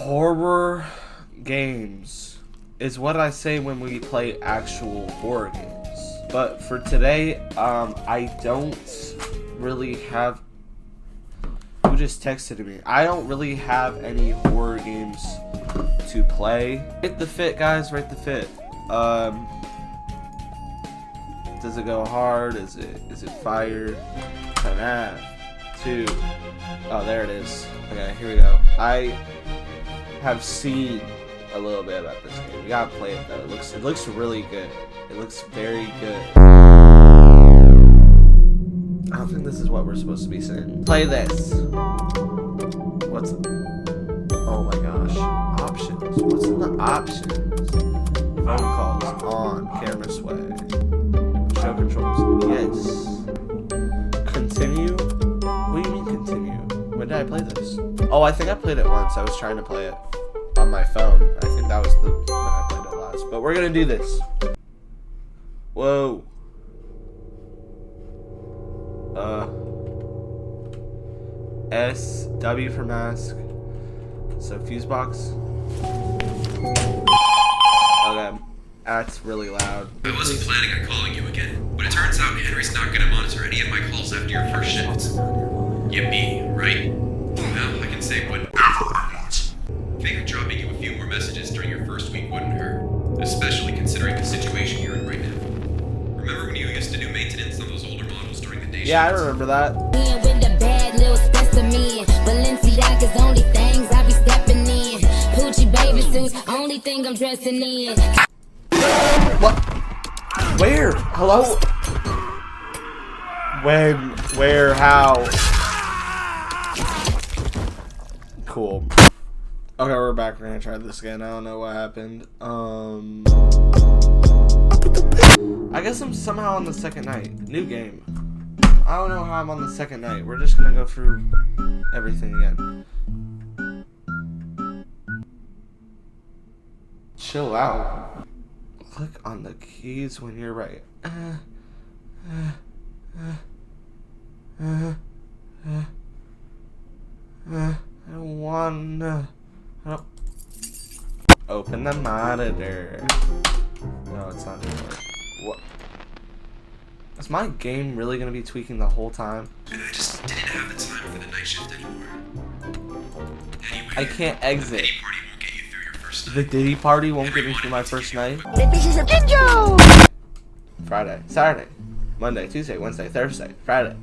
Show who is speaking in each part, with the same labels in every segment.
Speaker 1: Horror games is what I say when we play actual horror games. But for today, I don't really have... Who just texted me? I don't really have any horror games to play. Rate the fit, guys. Rate the fit. Does it go hard? Is it fire? 10 2. Oh, there it is. Okay, here we go. I have seen a little bit about this game. We gotta play it though. It looks really good. It looks very good. I don't think this is what we're supposed to be saying. Play this. What's... Oh my gosh. Options. What's in the options? Phone calls on. Camera sway. Show controls. Yes. Continue? What do you mean continue? When did I play this? Oh, I think I played it once. I was trying to play it on my phone. I think that was when I played it last. But we're gonna do this. Whoa. S, W for mask. So fuse box. Okay. That's really loud.
Speaker 2: I wasn't planning on calling you again, but it turns out Henry's not gonna monitor any of my calls after your first shift. Yippee, right? Well, I can say whatever I want. Figured dropping you a few more messages during your first week wouldn't hurt, especially considering the situation you're in right now. Remember when you used to do maintenance on those older models during the day shift?
Speaker 1: Yeah, I remember that.
Speaker 3: With the bad little specimen, Balenciaga's only things I be stepping in. Poochie baby suits, only thing I'm dressing in.
Speaker 1: What? Where? Hello? When? Where? How? Cool. Okay, we're back. We're gonna try this again. I don't know what happened. I guess I'm somehow on the second night. New game. I don't know how I'm on the second night. We're just gonna go through everything again. Chill out. Click on the keys when you're right. I don't wanna. Open the monitor. No, it's not gonna work. What? Is my game really gonna be tweaking the whole time?
Speaker 2: And I just didn't have the time for the night shift anymore. Anyway,
Speaker 1: I can't exit.
Speaker 2: the Diddy party won't get you through your first night.
Speaker 1: The Diddy party won't get me through my first night.
Speaker 3: This is a Jinjo!
Speaker 1: Friday, Saturday, Monday, Tuesday, Wednesday, Thursday, Friday.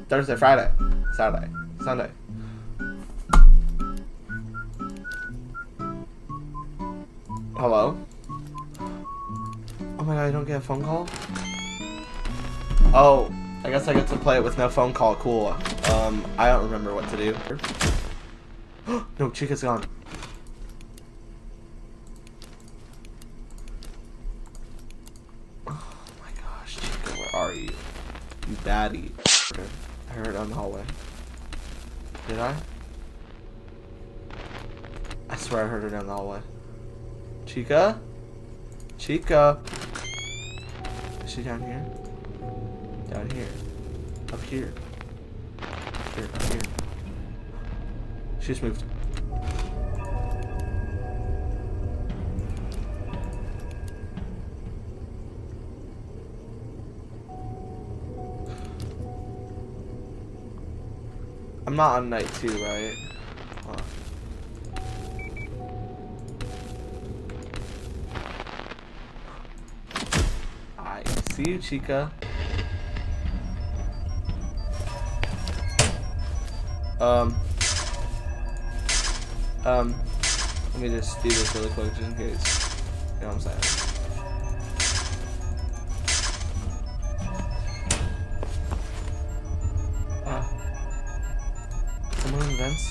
Speaker 1: Thursday, Friday, Saturday, Sunday. Hello? Oh my god, I don't get a phone call? Oh, I guess I get to play it with no phone call. Cool. I don't remember what to do. No, Chica's gone. Oh my gosh, Chica, where are you? You baddie. I heard it on the hallway. Did I? I swear I heard her down the hallway. Chica? Chica? Is she down here? Down here. Up here. Up here, up here. She just moved. I'm not on night 2, right? Hold on. I see you, Chica. Let me just do this really quick just in case. You know what I'm saying? Someone in the vents?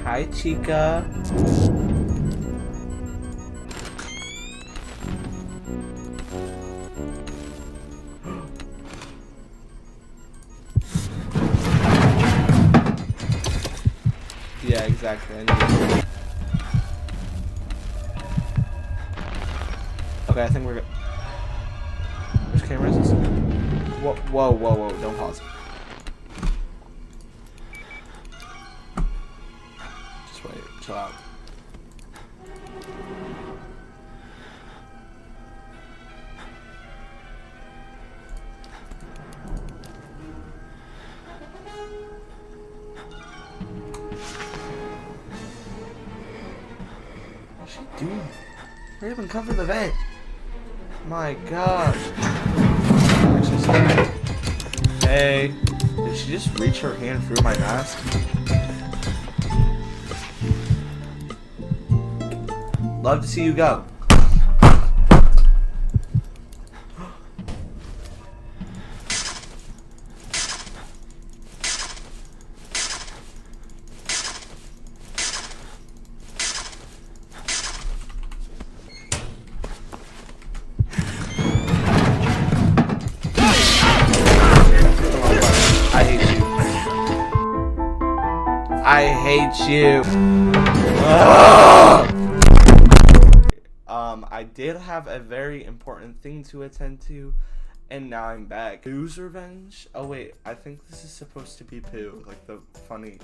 Speaker 1: Hi, Chica. Yeah, exactly. I need... Okay, I think we're good. Which camera is this? Whoa, whoa, whoa, whoa, don't pause. Just wait, chill out. What's she doing? Hurry up and cover the vent. My gosh. Hey, did she just reach her hand through my mask? Love to see you go. I hate you. I did have a very important thing to attend to, and now I'm back. Pooh's Revenge? Oh wait, I think this is supposed to be Pooh, like the funny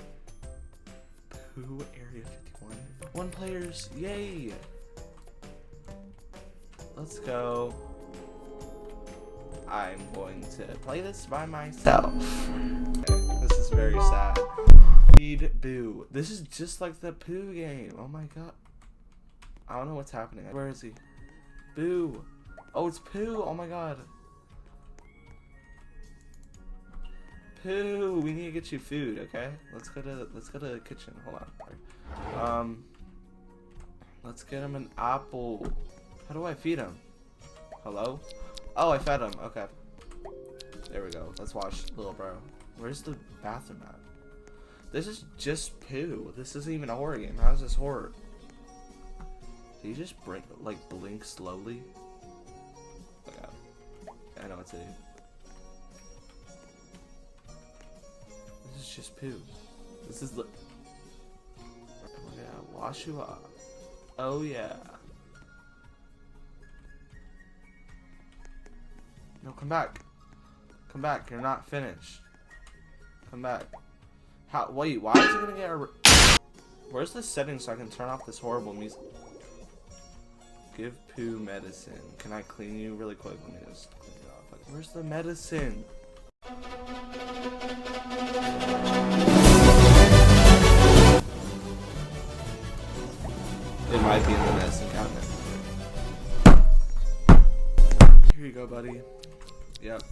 Speaker 1: Pooh Area 51. 1 players, yay! Let's go. I'm going to play this by myself. Okay, this is very sad. Feed Boo. This is just like the Pooh game. Oh my god. I don't know what's happening. Where is he? Boo. Oh, it's Pooh. Oh my god. Pooh, we need to get you food, okay? Let's go to the kitchen. Hold on. Let's get him an apple. How do I feed him? Hello? Oh, I fed him. Okay. There we go. Let's watch little bro. Where's the bathroom at? This is just Pooh. This isn't even a horror game. How is this horror? Do you just blink slowly? Oh god. I know what to do. This is just Pooh. This is oh yeah, wash you off. Oh yeah. No, come back. Come back. You're not finished. Come back. How? Wait, why is it gonna get a... Where's the settings so I can turn off this horrible music? Give Pooh medicine. Can I clean you really quick? Let me just clean it off. Like, where's the medicine? It might be in the medicine cabinet. Here you go, buddy. Yep.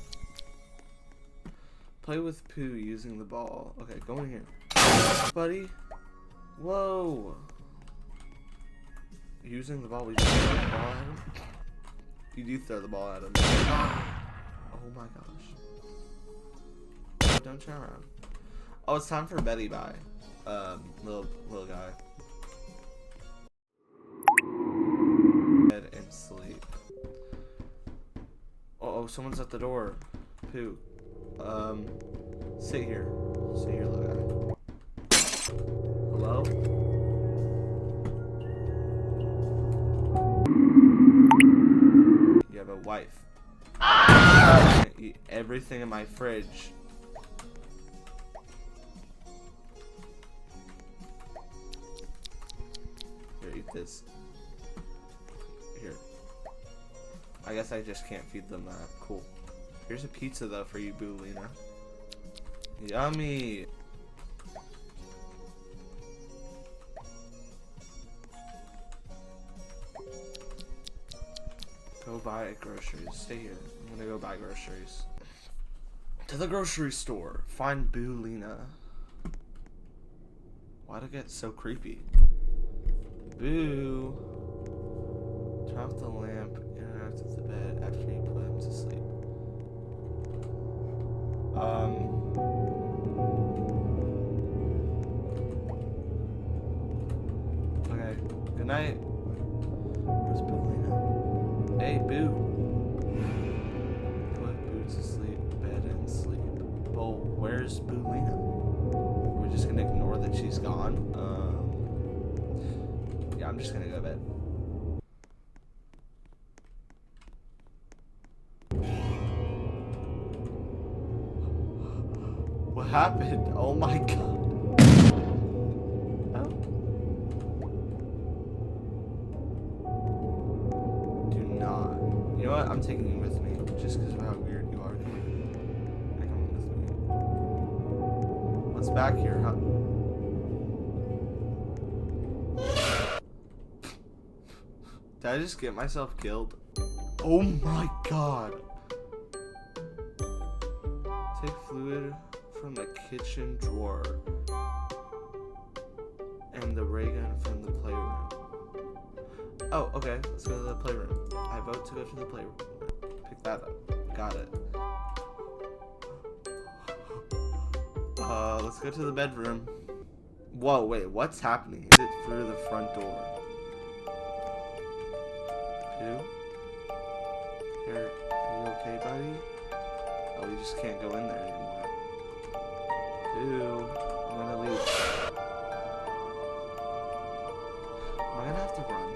Speaker 1: Play with Pooh using the ball. Okay, go in here. Buddy. Whoa. Using the ball, we just throw the ball at him? You do throw the ball at him. Oh my gosh. Don't turn around. Oh, it's time for Betty Bye. Little guy. Bed and sleep. Oh, someone's at the door. Pooh. Sit here. Sit here, little guy. Hello? You have a wife. I eat everything in my fridge. Here, eat this. Here. I guess I just can't feed them that. Cool. Here's a pizza though for you, Boo Lena. Yummy. Go buy groceries. Stay here. I'm gonna go buy groceries. To the grocery store. Find Boo Lena. Why'd it get so creepy? Boo. Turn off the lamp. Interact with the bed after you put him to sleep. Okay. Good night. Where's Boo Lena? Hey, Boo. Put Boo to sleep, bed and sleep. Well, where's Boo Lena? We're just gonna ignore that she's gone. Yeah, I'm just gonna go to bed. What happened? Oh my god. Oh. Do not. You know what? I'm taking you with me just because of how weird you are. Come with me. What's back here, huh? Did I just get myself killed? Oh my god. Take fluid from the kitchen drawer and the ray gun from the playroom. Oh, okay. Let's go to the playroom. I vote to go to the playroom. Pick that up. Got it. Let's go to the bedroom. Whoa, wait. What's happening? Is it through the front door? Two? Are you okay, buddy? Oh, you just can't go in there anymore. Two. I'm gonna leave. Am I gonna have to run?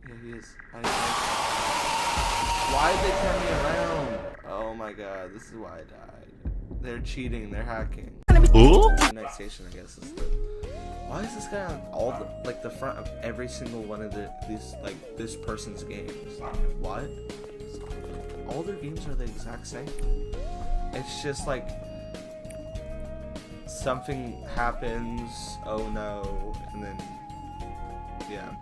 Speaker 1: Here he is. Why'd they turn me around? Oh my god, this is why I died. They're cheating, they're hacking. Night station, I guess. Is the... Why is this guy on all the, like, the front of every single one of these, like, this person's games? What? All their games are the exact same. It's just like something happens, oh no, and then yeah.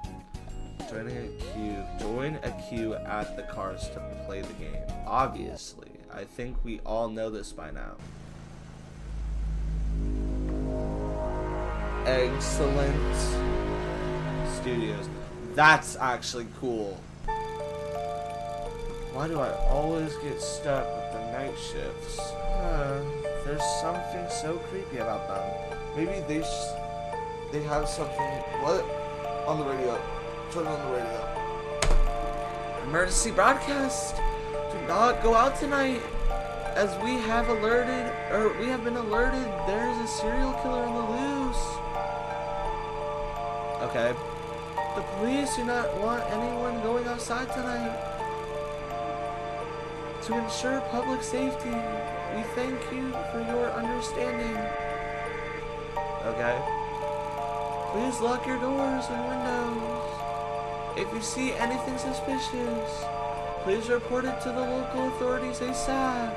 Speaker 1: Join a queue at the cars to play the game. Obviously, I think we all know this by now. Excellent Studios. That's actually cool. Why do I always get stuck with the night shifts? There's something so creepy about them. Maybe they have something. What? On the radio. Turn on the radio. Emergency broadcast. Do not go out tonight. As we have been alerted, there is a serial killer on the loose. Okay. The police do not want anyone going outside tonight. To ensure public safety, we thank you for your understanding. Okay. Please lock your doors and windows. If you see anything suspicious, please report it to the local authorities ASAP.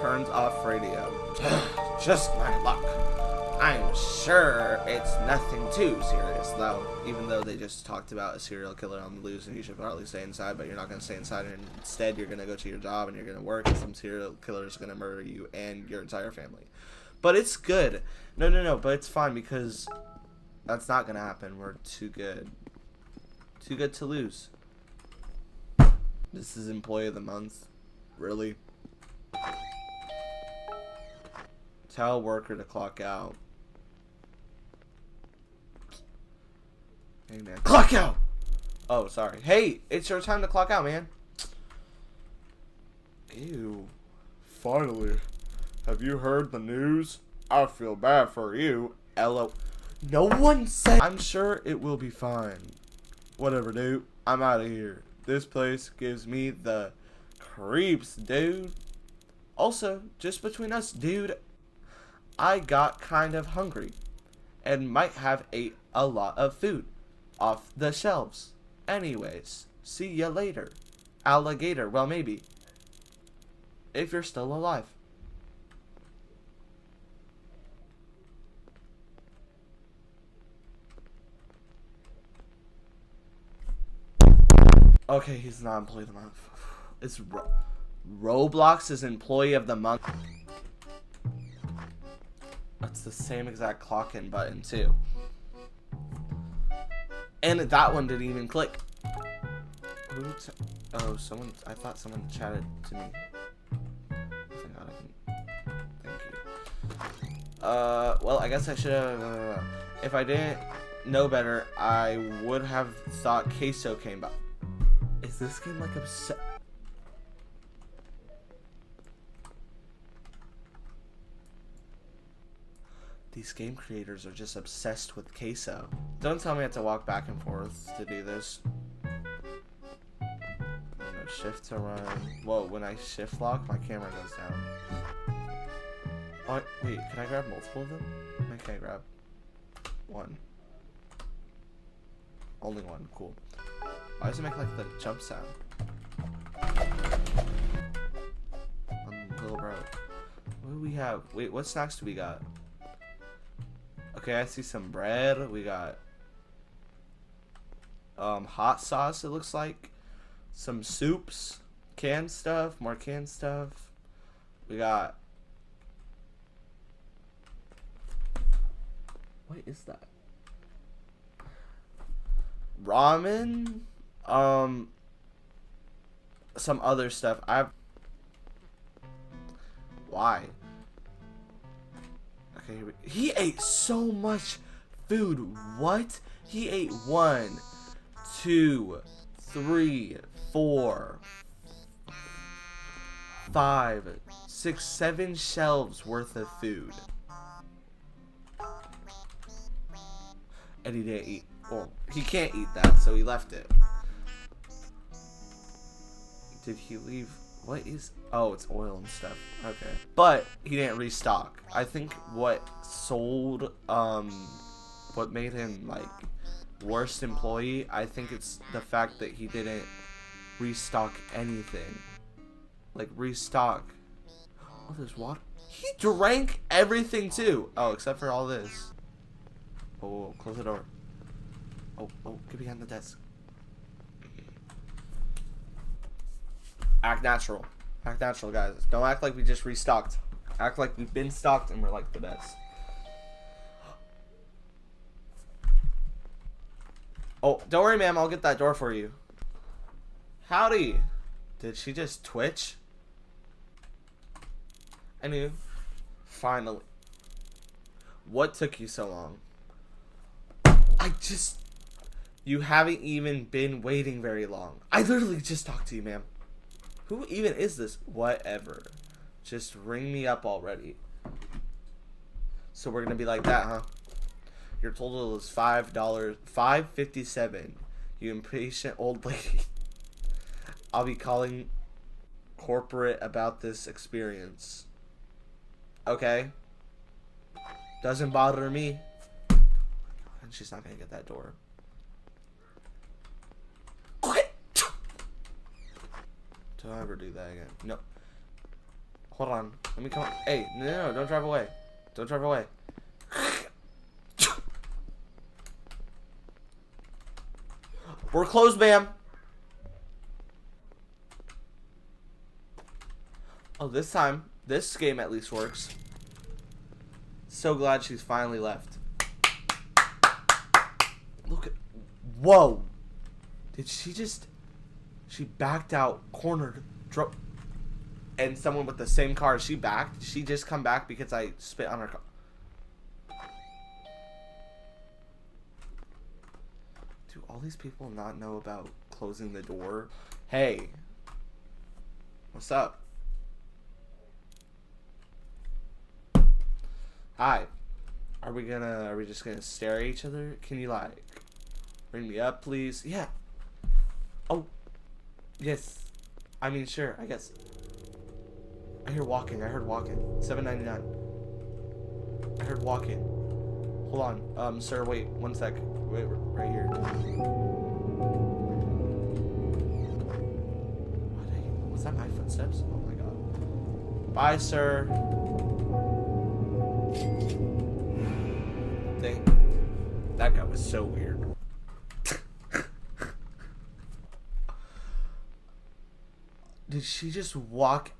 Speaker 1: Turns off radio. Just my luck. I'm sure it's nothing too serious, though. Even though they just talked about a serial killer on the loose and you should probably stay inside, but you're not going to stay inside, and instead you're going to go to your job and you're going to work, and some serial killer is going to murder you and your entire family. But it's good. No, but it's fine because that's not going to happen. We're too good. Too good to lose. This is Employee of the Month. Really? Tell worker to clock out. Hey, man. Clock out! Oh, sorry. Hey, it's your time to clock out, man. Ew. Finally. Have you heard the news? I feel bad for you. LO. No one said. I'm sure it will be fine. Whatever, dude. I'm out of here. This place gives me the creeps, dude. Also, just between us, dude, I got kind of hungry and might have ate a lot of food off the shelves. Anyways, see ya later. Alligator, well, maybe. If you're still alive. Okay, he's not Employee of the Month. It's Roblox is Employee of the Month. It's the same exact clock-in button, too. And that one didn't even click. Oh, someone. I thought someone chatted to me. Thank God I can. Thank you. Well, I guess I should have. If I didn't know better, I would have thought Queso came back. Is this game like upset? These game creators are just obsessed with Queso. Don't tell me I have to walk back and forth to do this. shift to run. Whoa, when I shift lock, my camera goes down. Oh, wait, can I grab multiple of them? I can't grab one. Only one, cool. Why does it make like the jump sound? Little bro. What do we have? Wait, what snacks do we got? Okay, I see some bread. We got hot sauce, it looks like. Some soups, canned stuff, more canned stuff. We got, what is that? Ramen, some other stuff. Why? Okay, he ate so much food. What? He ate 1, 2, 3, 4, 5, 6, 7 shelves worth of food. And he didn't eat. Well, he can't eat that, so he left it. Did he leave? What is... Oh, it's oil and stuff. Okay. But he didn't restock. I think what sold... What made him, like, worst employee, I think it's the fact that he didn't restock anything. Like, restock. Oh, there's water. He drank everything, too. Oh, except for all this. Oh, close the door. Oh, get behind the desk. Act natural. Act natural, guys. Don't act like we just restocked. Act like we've been stocked and we're like the best. Oh, don't worry, ma'am. I'll get that door for you. Howdy. Did she just twitch? I knew. Finally. What took you so long? You haven't even been waiting very long. I literally just talked to you, ma'am. Who even is this? Whatever. Just ring me up already. So we're gonna be like that, huh? Your total is $5.57. You impatient old lady. I'll be calling corporate about this experience. Okay? Doesn't bother me. And she's not gonna get that door. Don't ever do that again. No. Hold on. Let me come. Hey, no, don't drive away. Don't drive away. We're closed, ma'am. Oh, this time, this game at least works. So glad she's finally left. Look at... Whoa. Did she just... She backed out, cornered, drove... And someone with the same car, she backed. Did she just come back because I spit on her car? Do all these people not know about closing the door? Hey. What's up? Hi. Are we just gonna stare at each other? Can you, like, ring me up, please? Yeah. Oh. Yes. I mean, sure, I guess. I hear walking. I heard walking. $7.99. I heard walking. Hold on. Sir, wait 1 sec. Wait, right here. What? Was that my footsteps? Oh my god. Bye, sir. Dang. That guy was so weird. Did she just walk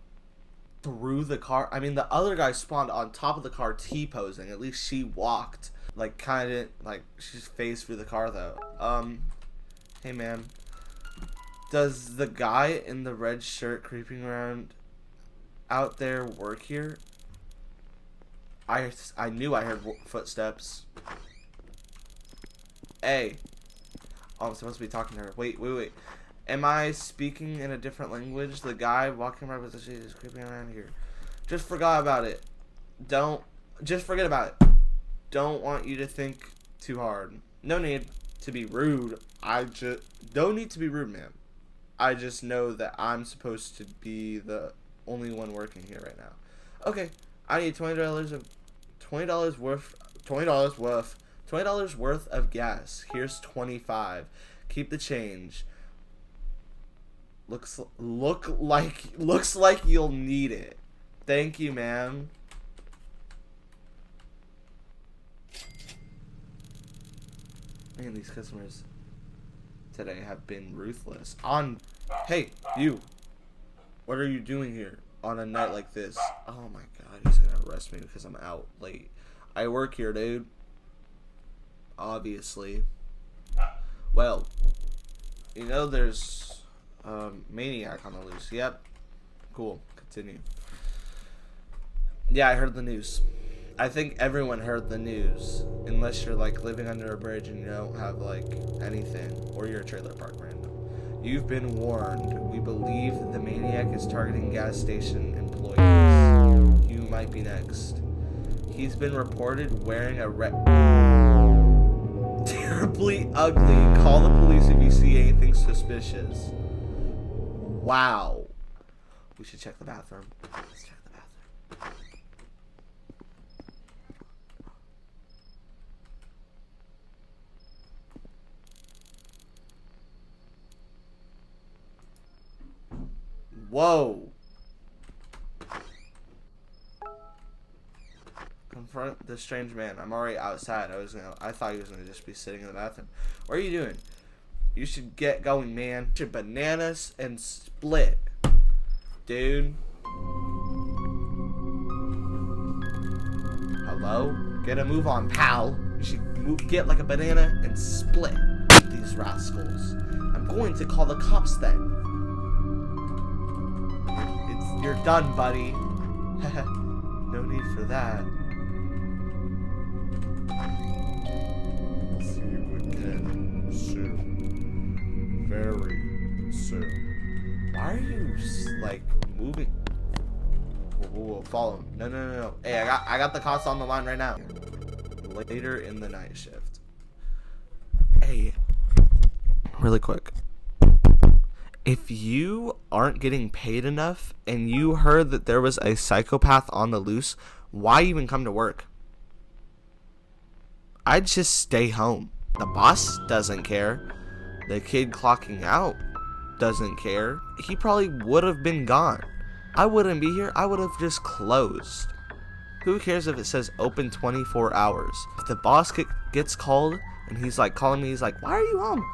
Speaker 1: through the car? I mean, the other guy spawned on top of the car T-posing. At least she walked. Like, kind of, like, she just phased through the car, though. Hey, man. Does the guy in the red shirt creeping around out there work here? I knew I heard footsteps. Hey. Oh, I'm supposed to be talking to her. Wait. Am I speaking in a different language? The guy walking around with the shit is creeping around here. Just forgot about it. Just forget about it. Don't want you to think too hard. No need to be rude. Don't need to be rude, man. I just know that I'm supposed to be the only one working here right now. Okay, I need $20 worth of gas. Here's 25. Keep the change. Looks like you'll need it. Thank you, ma'am. Man, these customers today have been ruthless. Hey, you. What are you doing here on a night like this? Oh my god, he's gonna arrest me because I'm out late. I work here, dude. Obviously. Well, you know there's a maniac on the loose. Yep. Cool. Continue. Yeah, I heard the news. I think everyone heard the news, unless you're like living under a bridge and you don't have like anything, or you're a trailer park random. You've been warned. We believe the maniac is targeting gas station employees. You might be next. He's been reported wearing a terribly ugly. Call the police if you see anything suspicious. Wow. We should check the bathroom. Let's check the bathroom. Whoa. Confront the strange man. I'm already outside. I thought he was gonna just be sitting in the bathroom. What are you doing? You should get going, man. Your bananas and split, dude. Hello? Get a move on, pal. You should get like a banana and split these rascals. I'm going to call the cops then. You're done, buddy. No need for that. See you again soon. Very soon. Why are you like moving? Whoa, follow him. No. Hey, I got the cops on the line right now. Later in the night shift. Hey, really quick. If you aren't getting paid enough and you heard that there was a psychopath on the loose, why even come to work? I'd just stay home. The boss doesn't care. The kid clocking out doesn't care. He probably would have been gone. I wouldn't be here. I would have just closed. Who cares if it says open 24 hours? If the boss gets called and he's like calling me, he's like, why are you home?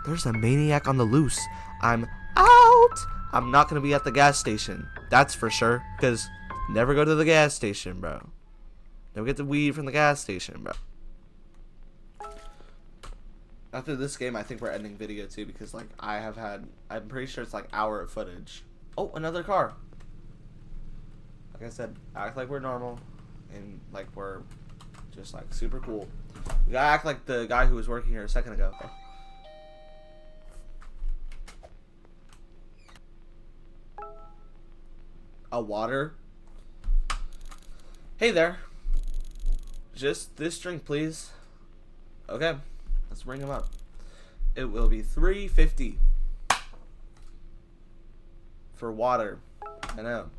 Speaker 1: There's a maniac on the loose. I'm out. I'm not going to be at the gas station. That's for sure. Because never go to the gas station, bro. Don't get the weed from the gas station, bro. After this game, I think we're ending video too. Because like I'm pretty sure it's like hour of footage. Oh, another car. Like I said, act like we're normal. And like we're just like super cool. We gotta act like the guy who was working here a second ago. A water. Hey there. Just this drink, please. Okay, let's ring him up. It will be $3.50 for water. I know.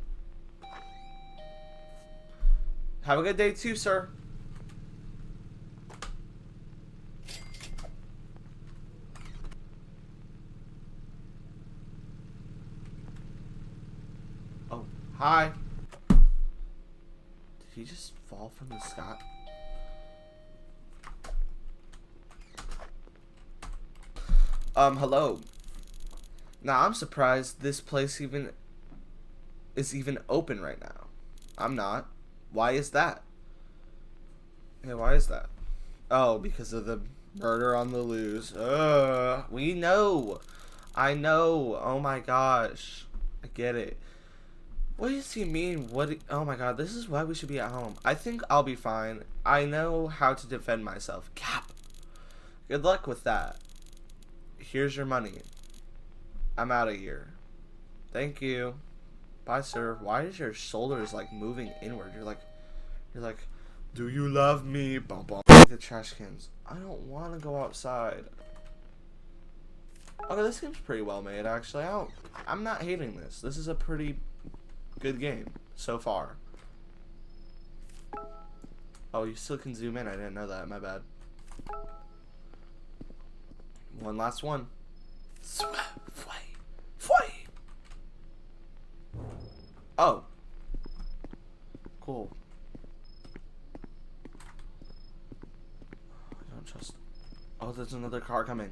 Speaker 1: Have a good day too, sir. Oh, hi. Did he just fall from the sky? Hello. Now, I'm surprised this place is even open right now. I'm not. Why is that? Yeah, why is that? Oh, because of the murder on the loose. We know. I know. Oh my gosh. I get it. What does he mean? Oh my god, this is why we should be at home. I think I'll be fine. I know how to defend myself. Cap. Good luck with that. Here's your money. I'm out of here. Thank you. Bye, sir. Why is your shoulders like moving inward? You're like, do you love me? Bum, bum. The trash cans. I don't want to go outside. Okay, this game's pretty well made, actually. I'm not hating this. This is a pretty good game so far. Oh, you still can zoom in. I didn't know that. My bad. One last one. Oh. Cool. I don't trust. Oh, there's another car coming.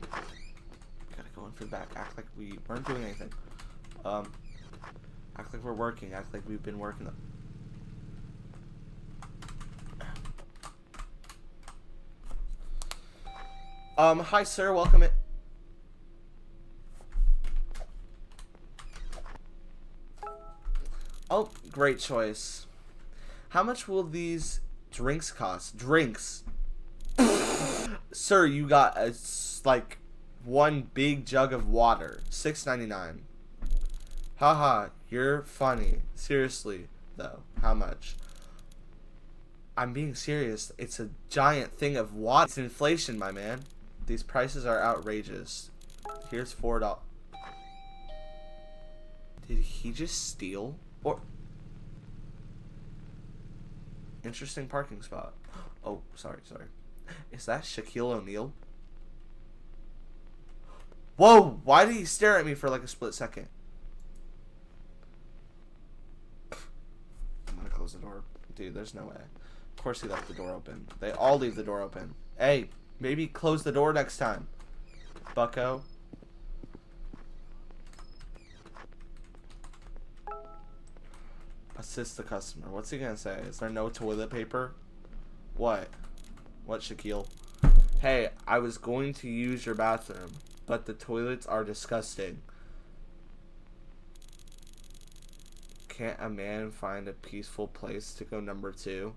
Speaker 1: Gotta go in for the back. Act like we weren't doing anything. Act like we're working. Act like we've been working. Hi sir, welcome in. Oh, great choice. How much will these drinks cost? Drinks. Sir, you got like one big jug of water. $6.99. Haha, you're funny. Seriously, though, how much? I'm being serious. It's a giant thing of water. It's inflation, my man. These prices are outrageous. Here's $4. Did he just steal? Or interesting parking spot. Oh, sorry. Is that Shaquille O'Neal? Whoa! Why did he stare at me for like a split second? I'm gonna close the door. Dude, there's no way. Of course he left the door open. They all leave the door open. Hey, maybe close the door next time, bucko. Assist the customer. What's he gonna say? Is there no toilet paper? What? What, Shaquille? Hey, I was going to use your bathroom, but the toilets are disgusting. Can't a man find a peaceful place to go number 2?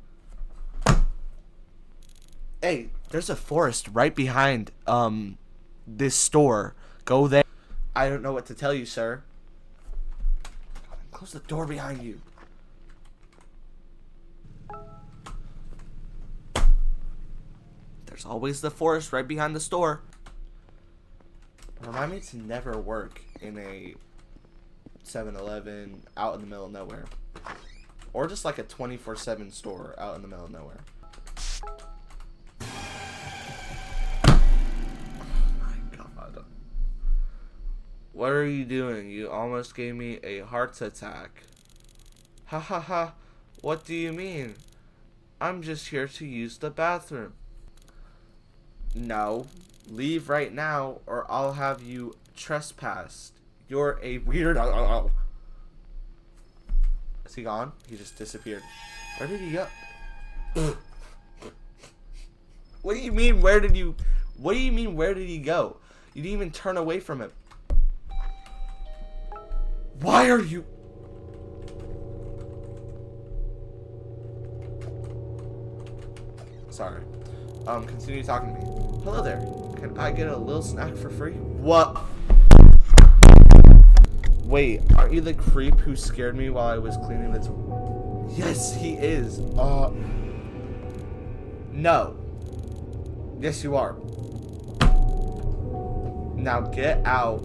Speaker 1: Hey, there's a forest right behind this store. Go there. I don't know what to tell you, sir. Close the door behind you. There's always the forest right behind the store. Remind me to never work in a 7-Eleven out in the middle of nowhere. Or just like a 24/7 store out in the middle of nowhere. What are you doing? You almost gave me a heart attack. Ha ha ha. What do you mean? I'm just here to use the bathroom. No. Leave right now or I'll have you trespassed. You're a weirdo. Is he gone? He just disappeared. Where did he go? What do you mean where did you where did he go? You didn't even turn away from him. Why are you? Sorry. Continue talking to me. Hello there. Can I get a little snack for free? What? Wait, aren't you the creep who scared me while I was cleaning the toilet? Yes, he is. No. Yes, you are. Now get out.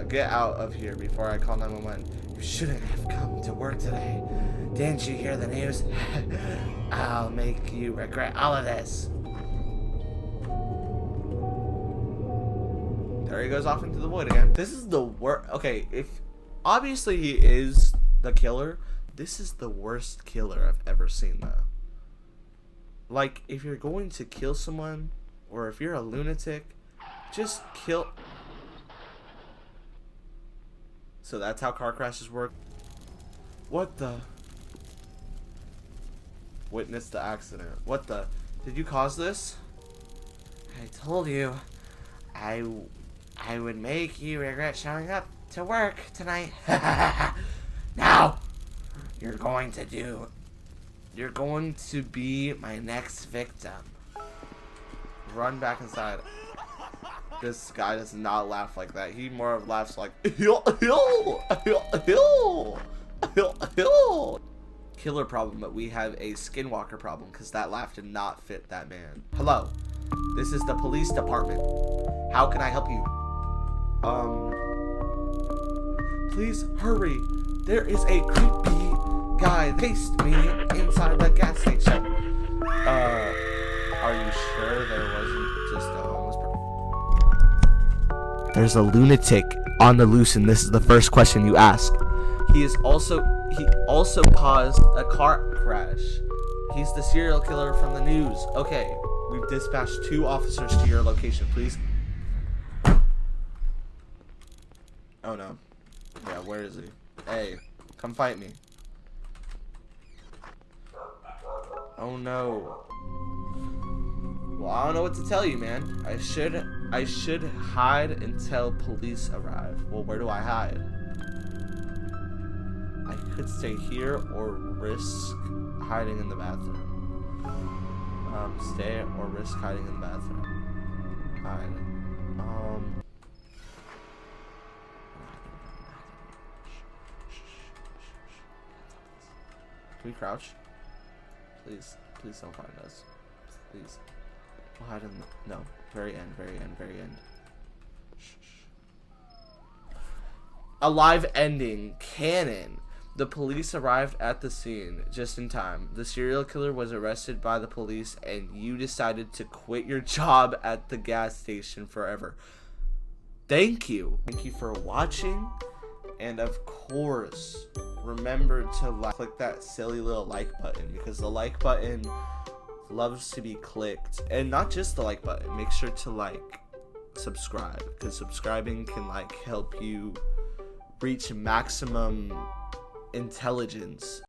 Speaker 1: Get out of here before I call 911. You shouldn't have come to work today. Didn't you hear the news? I'll make you regret all of this. There he goes off into the void again. This is the worst. Okay, if obviously he is the killer, this is the worst killer I've ever seen though. Like, if you're going to kill someone, or if you're a lunatic, just kill. So that's how car crashes work. What the? Witnessed the accident. What the? Did you cause this? I told you, I would make you regret showing up to work tonight. Now, you're going to be my next victim. Run back inside. This guy does not laugh like that. He more laughs like killer problem, but we have a skinwalker problem because that laugh did not fit that man. Hello, This is the police department. How can I help you? Please hurry. There is a creepy guy that chased me inside the gas station. Are you sure there wasn't just a homeless person? There's a lunatic on the loose, and this is the first question you ask. He also caused a car crash. He's the serial killer from the news. Okay, we've dispatched 2 officers to your location, please. Oh no. Yeah, where is he? Hey, come fight me. Oh no. Well, I don't know what to tell you, man. I should hide until police arrive. Well, where do I hide? I could stay here or risk hiding in the bathroom. Stay or risk hiding in the bathroom. Hide. Can we crouch? Please don't find us. Please. We'll hide in the, no. Very end. Shh. A live ending. Canon. The police arrived at the scene just in time. The serial killer was arrested by the police, and you decided to quit your job at the gas station forever. Thank you. Thank you for watching. And of course, remember to click that silly little like button, because the like button loves to be clicked. And not just the like button. Make sure to subscribe, because subscribing can help you reach maximum intelligence.